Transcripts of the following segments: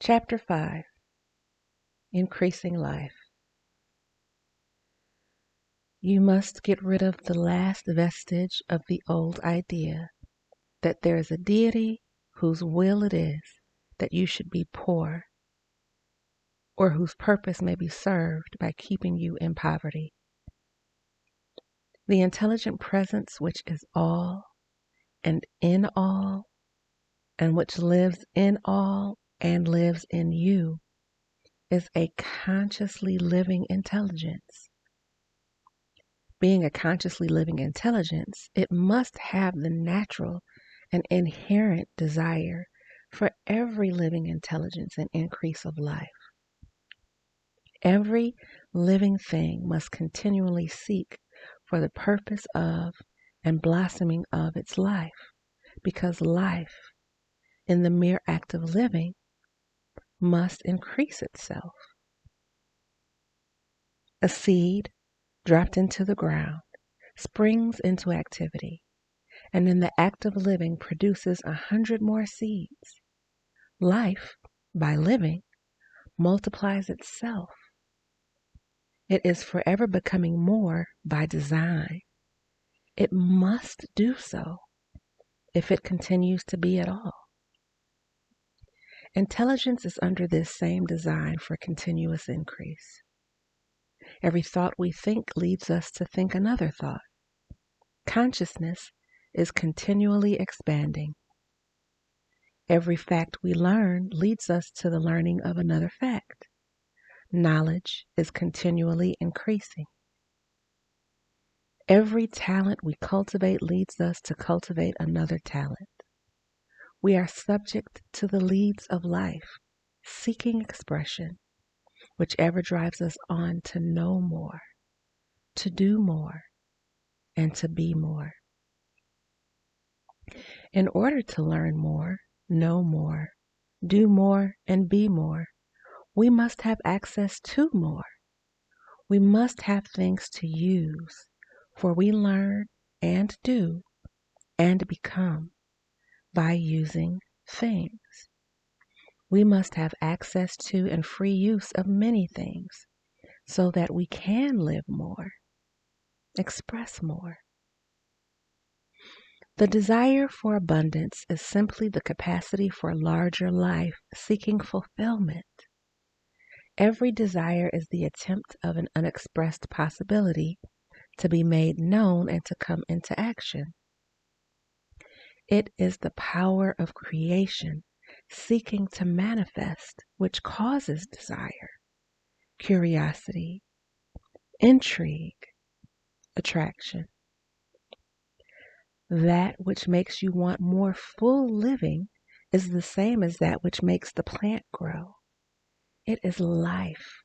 Chapter 5. Increasing Life. You must get rid of the last vestige of the old idea that there is a deity whose will it is that you should be poor, or whose purpose may be served by keeping you in poverty. The intelligent presence which is all and in all, and which lives in all and lives in you, is a consciously living intelligence. Being a consciously living intelligence, it must have the natural and inherent desire for every living intelligence and increase of life. Every living thing must continually seek for the purpose of and blossoming of its life, because life, in the mere act of living, must increase itself. A seed dropped into the ground springs into activity, and in the act of living produces 100 more seeds. Life, by living, multiplies itself. It is forever becoming more by design. It must do so if it continues to be at all. Intelligence is under this same design for continuous increase. Every thought we think leads us to think another thought. Consciousness is continually expanding. Every fact we learn leads us to the learning of another fact. Knowledge is continually increasing. Every talent we cultivate leads us to cultivate another talent. We are subject to the leads of life, seeking expression, whichever drives us on to know more, to do more, and to be more. In order to learn more, know more, do more, and be more, we must have access to more. We must have things to use, for we learn and do and become by using things. We must have access to and free use of many things so that we can live more, express more. The desire for abundance is simply the capacity for larger life seeking fulfillment. Every desire is the attempt of an unexpressed possibility to be made known and to come into action. It is the power of creation seeking to manifest which causes desire, curiosity, intrigue, attraction. That which makes you want more full living is the same as that which makes the plant grow. It is life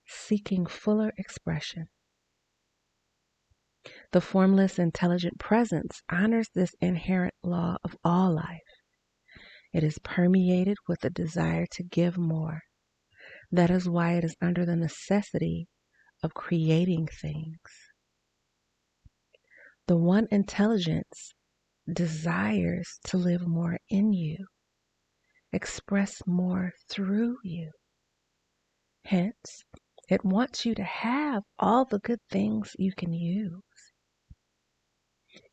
seeking fuller expression. The formless intelligent presence honors this inherent law of all life. It is permeated with a desire to give more. That is why it is under the necessity of creating things. The one intelligence desires to live more in you, express more through you. Hence, it wants you to have all the good things you can use.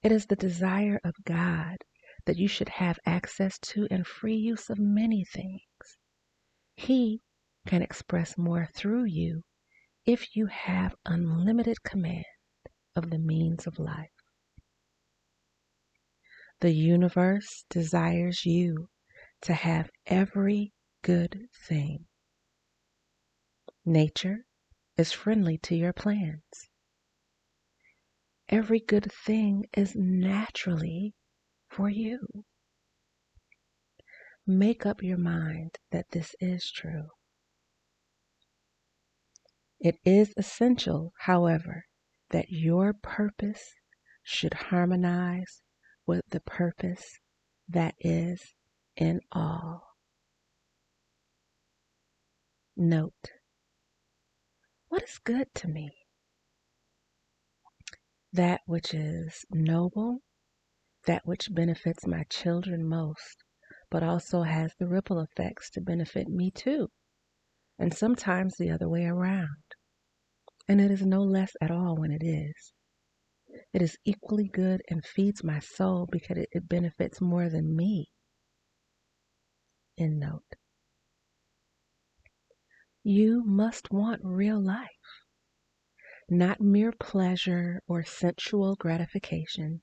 It is the desire of God that you should have access to and free use of many things. He can express more through you if you have unlimited command of the means of life. The universe desires you to have every good thing. Nature is friendly to your plans. Every good thing is naturally for you. Make up your mind that this is true. It is essential, however, that your purpose should harmonize with the purpose that is in all. Note, what is good to me? That which is noble, that which benefits my children most, but also has the ripple effects to benefit me too, and sometimes the other way around. And it is no less at all when it is. It is equally good and feeds my soul because it benefits more than me. End note. You must want real life, not mere pleasure or sensual gratification.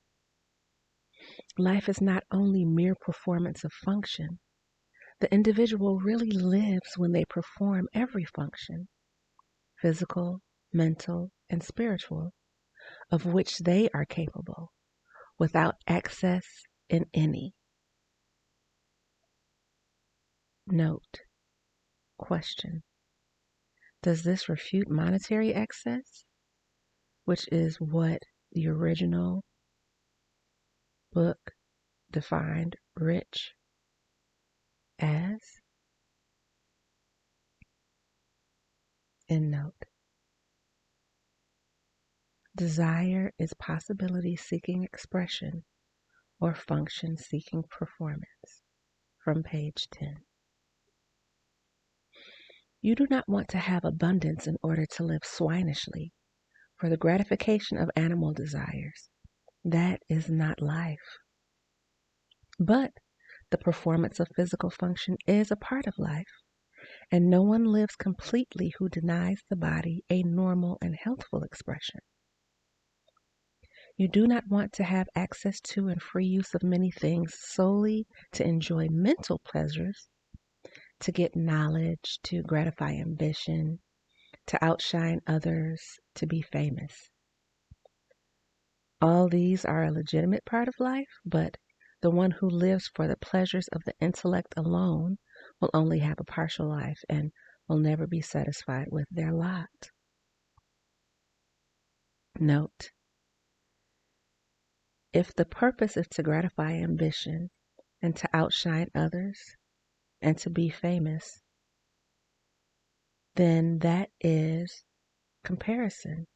Life is not only mere performance of function. The individual really lives when they perform every function, physical, mental, and spiritual, of which they are capable, without excess in any. Note, question. Does this refute monetary excess, which is what the original book defined rich as? End note. Desire is possibility seeking expression or function seeking performance. From page 10. You do not want to have abundance in order to live swinishly for the gratification of animal desires. That is not life. But the performance of physical function is a part of life, and no one lives completely who denies the body a normal and healthful expression. You do not want to have access to and free use of many things solely to enjoy mental pleasures, to get knowledge, to gratify ambition, to outshine others, to be famous. All these are a legitimate part of life, but the one who lives for the pleasures of the intellect alone will only have a partial life and will never be satisfied with their lot. Note, if the purpose is to gratify ambition and to outshine others and to be famous, then that is comparison.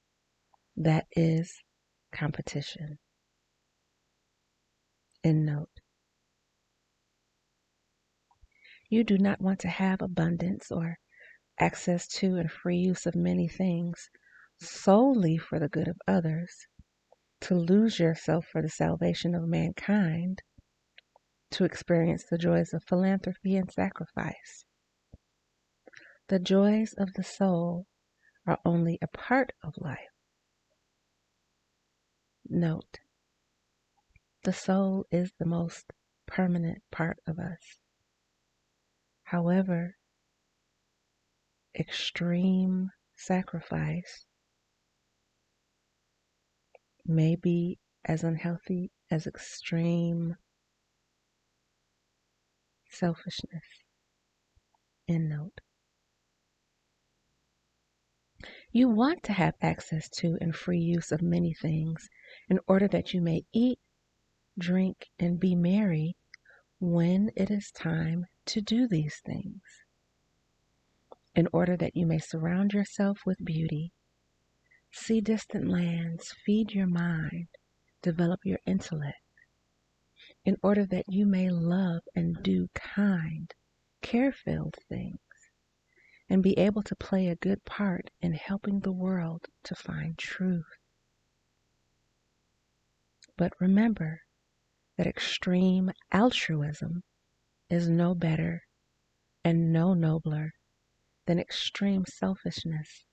That is competition. End note. You do not want to have abundance or access to and free use of many things solely for the good of others, to lose yourself for the salvation of mankind, to experience the joys of philanthropy and sacrifice. The joys of the soul are only a part of life. Note, the soul is the most permanent part of us. However, extreme sacrifice may be as unhealthy as extreme selfishness. End note. You want to have access to and free use of many things in order that you may eat, drink, and be merry when it is time to do these things, in order that you may surround yourself with beauty, see distant lands, feed your mind, develop your intellect, in order that you may love and do kind, care-filled things, and be able to play a good part in helping the world to find truth. But remember that extreme altruism is no better and no nobler than extreme selfishness.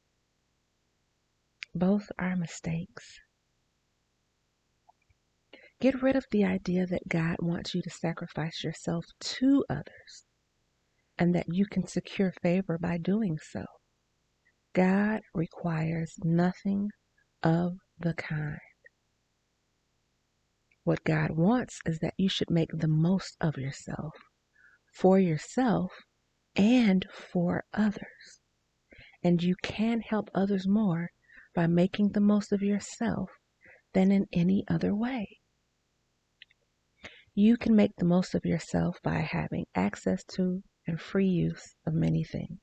Both are mistakes. Get rid of the idea that God wants you to sacrifice yourself to others and that you can secure favor by doing so. God requires nothing of the kind. What God wants is that you should make the most of yourself, for yourself and for others. And you can help others more by making the most of yourself than in any other way. You can make the most of yourself by having access to and free use of many things.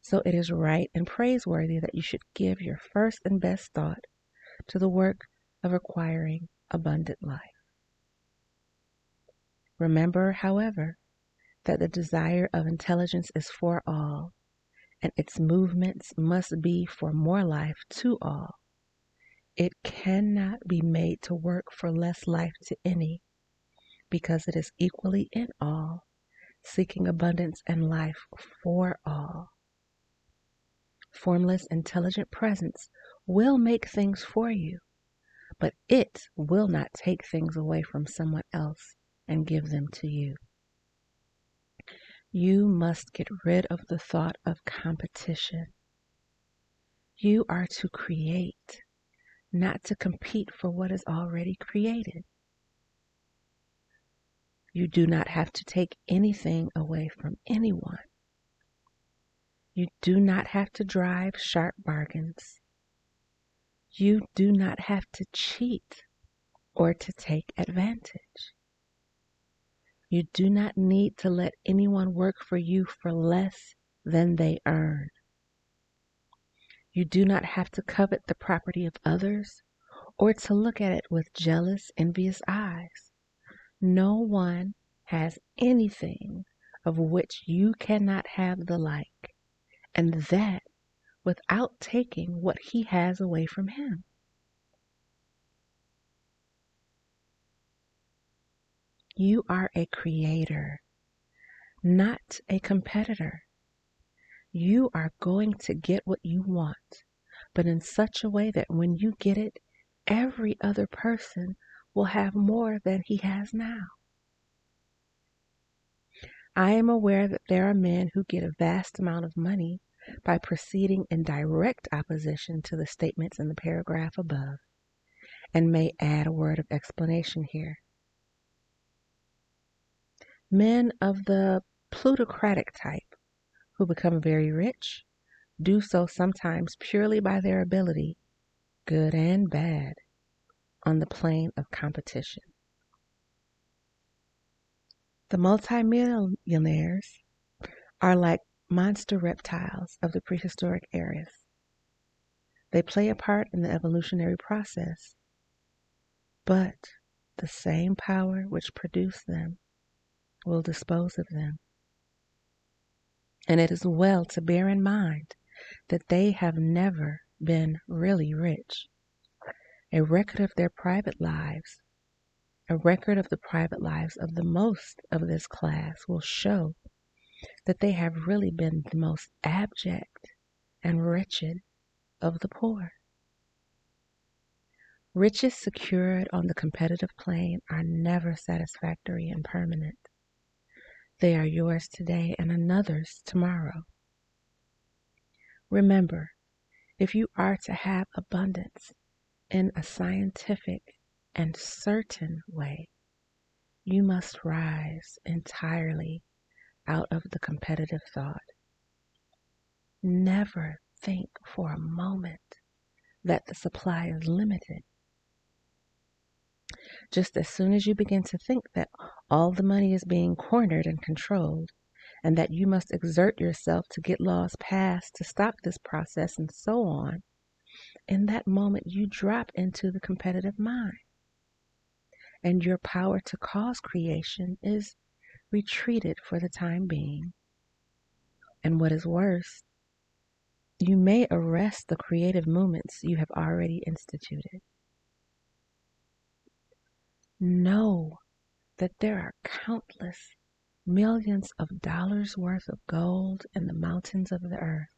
So it is right and praiseworthy that you should give your first and best thought to the work of acquiring abundant life. Remember, however, that the desire of intelligence is for all, and its movements must be for more life to all. It cannot be made to work for less life to any, because it is equally in all, seeking abundance and life for all. Formless, intelligent presence will make things for you, but it will not take things away from someone else and give them to you. You must get rid of the thought of competition. You are to create, not to compete for what is already created. You do not have to take anything away from anyone. You do not have to drive sharp bargains. You do not have to cheat or to take advantage. You do not need to let anyone work for you for less than they earn. You do not have to covet the property of others or to look at it with jealous, envious eyes. No one has anything of which you cannot have the like, and that without taking what he has away from him. You are a creator, not a competitor. You are going to get what you want, but in such a way that when you get it, every other person will have more than he has now. I am aware that there are men who get a vast amount of money by proceeding in direct opposition to the statements in the paragraph above, and may add a word of explanation here. Men of the plutocratic type who become very rich do so sometimes purely by their ability, good and bad, on the plane of competition. The multimillionaires are like monster reptiles of the prehistoric eras. They play a part in the evolutionary process, but the same power which produced them will dispose of them. And it is well to bear in mind that they have never been really rich. A record of their private lives, a record of the private lives of the most of this class will show that they have really been the most abject and wretched of the poor. Riches secured on the competitive plane are never satisfactory and permanent. They are yours today and another's tomorrow. Remember, if you are to have abundance in a scientific and certain way, you must rise entirely out of the competitive thought. Never think for a moment that the supply is limited. Just as soon as you begin to think that all the money is being cornered and controlled, and that you must exert yourself to get laws passed to stop this process and so on, in that moment you drop into the competitive mind, and your power to cause creation is retreated for the time being. And what is worse, you may arrest the creative movements you have already instituted. Know that there are countless millions of dollars worth of gold in the mountains of the earth,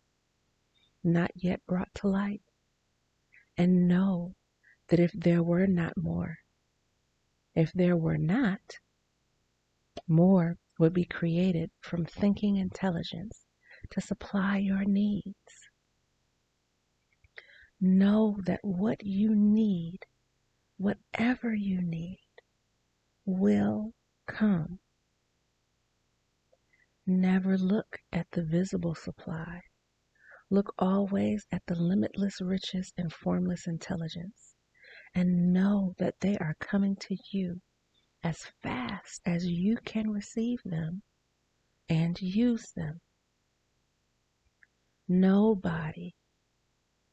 not yet brought to light. And know that if there were not more, if there were not, more would be created from thinking intelligence to supply your needs. Know that what you need, whatever you need, will come. Never look at the visible supply. Look always at the limitless riches and formless intelligence, and know that they are coming to you as fast as you can receive them and use them. Nobody,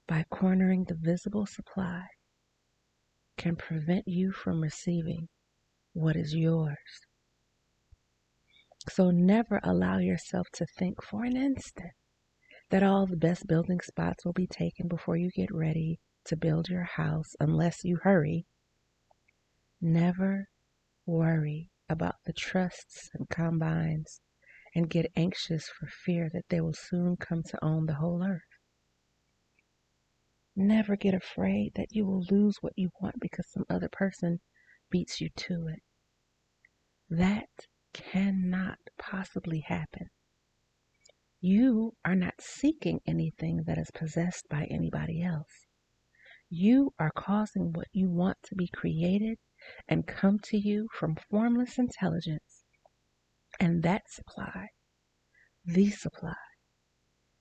by cornering the visible supply, can prevent you from receiving what is yours. So never allow yourself to think for an instant that all the best building spots will be taken before you get ready to build your house unless you hurry. Never worry about the trusts and combines and get anxious for fear that they will soon come to own the whole earth. Never get afraid that you will lose what you want because some other person beats you to it. That cannot possibly happen. You are not seeking anything that is possessed by anybody else. You are causing what you want to be created and come to you from formless intelligence. And that supply, the supply,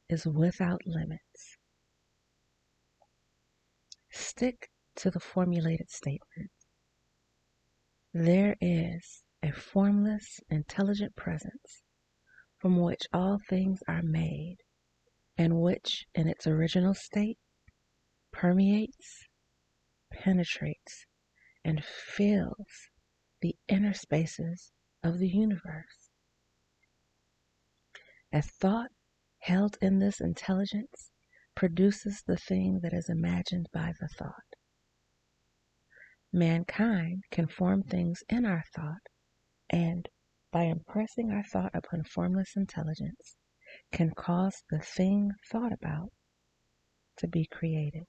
is without limits. Stick to the formulated statement. There is a formless, intelligent presence from which all things are made, and which, in its original state, permeates, penetrates, and fills the inner spaces of the universe. A thought held in this intelligence produces the thing that is imagined by the thought. Mankind can form things in our thought, and by impressing our thought upon formless intelligence, can cause the thing thought about to be created.